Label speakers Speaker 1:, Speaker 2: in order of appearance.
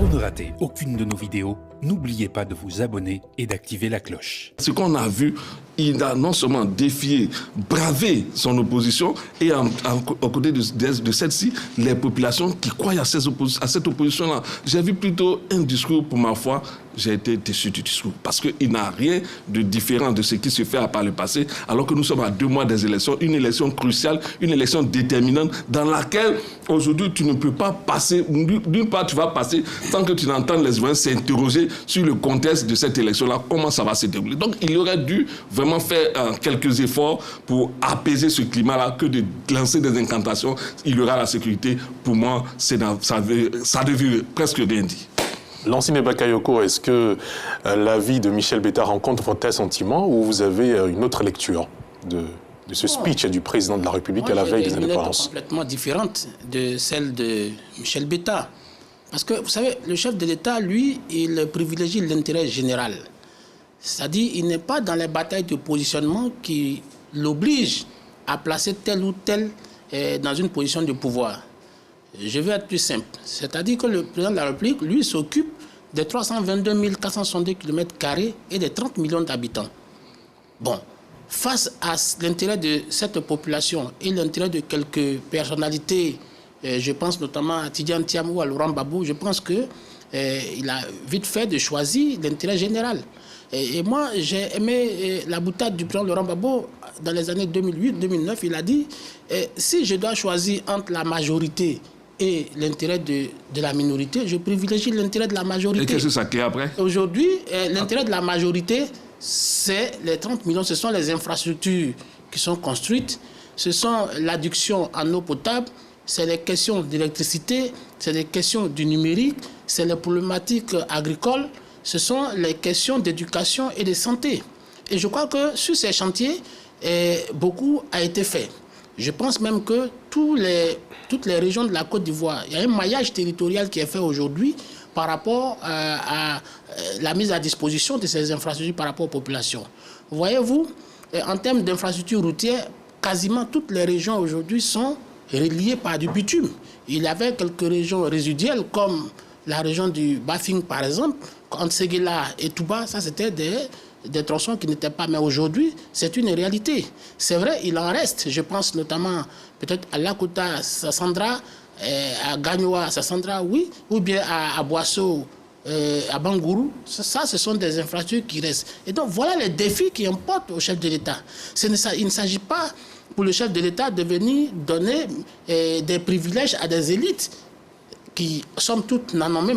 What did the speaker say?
Speaker 1: Pour ne rater aucune de nos vidéos, n'oubliez pas de vous abonner et d'activer la cloche.
Speaker 2: Ce qu'on a vu, il a non seulement défié, bravé son opposition et aux côtés de celle-ci, les populations qui croient à cette opposition-là. J'ai vu plutôt un discours, pour ma foi, j'ai été déçu du discours parce qu'il n'a rien de différent de ce qui se fait par le passé, alors que nous sommes à 2 mois des élections, une élection cruciale, une élection déterminante dans laquelle aujourd'hui tu ne peux pas passer, d'une part tu vas passer tant que tu n'entends les citoyens s'interroger sur le contexte de cette élection-là, comment ça va se dérouler. Donc il aurait dû vraiment faire quelques efforts pour apaiser ce climat-là que de lancer des incantations, il y aura la sécurité. Pour moi, ça ne veut presque rien dire.
Speaker 3: Lansine Bakayoko, est-ce que l'avis de Michel Betta rencontre votre sentiment ou vous avez une autre lecture de ce speech du président de la République à la veille des indépendances?
Speaker 4: Complètement différente de celle de Michel Betta. Parce que, vous savez, le chef de l'État, lui, il privilégie l'intérêt général. C'est-à-dire, il n'est pas dans les batailles de positionnement qui l'obligent à placer tel ou tel dans une position de pouvoir. Je vais être plus simple. C'est-à-dire que le président de la République, lui, s'occupe des 322 462 km² et des 30 millions d'habitants. Bon, face à l'intérêt de cette population et l'intérêt de quelques personnalités, je pense notamment à Tidjane Thiam ou à Laurent Gbagbo, je pense qu'il a vite fait de choisir l'intérêt général. Et moi, j'ai aimé la boutade du président Laurent Gbagbo dans les années 2008-2009. Il a dit, si je dois choisir entre la majorité et l'intérêt de la minorité, je privilégie l'intérêt de la majorité.
Speaker 2: Et qu'est-ce que ça crée après?
Speaker 4: Aujourd'hui, l'intérêt de la majorité, c'est les 30 millions, ce sont les infrastructures qui sont construites, ce sont l'adduction en eau potable, c'est les questions d'électricité, c'est les questions du numérique, c'est les problématiques agricoles, ce sont les questions d'éducation et de santé. Et je crois que sur ces chantiers, beaucoup a été fait. Je pense même que toutes les régions de la Côte d'Ivoire, il y a un maillage territorial qui est fait aujourd'hui par rapport à la mise à disposition de ces infrastructures par rapport aux populations. Voyez-vous, en termes d'infrastructures routières, quasiment toutes les régions aujourd'hui sont reliées par du bitume. Il y avait quelques régions résiduelles comme la région du Bafing par exemple, entre Séguéla et Touba, ça c'était des tronçons qui n'étaient pas. Mais aujourd'hui, c'est une réalité. C'est vrai, il en reste. Je pense notamment peut-être à Lakota, Sassandra, à Gagnoa, Sassandra, oui, ou bien à Boisseau, à Bangourou. Ça, ce sont des infrastructures qui restent. Et donc, voilà les défis qui importent au chef de l'État. Il ne s'agit pas pour le chef de l'État de venir donner des privilèges à des élites qui, somme toute, n'en ont même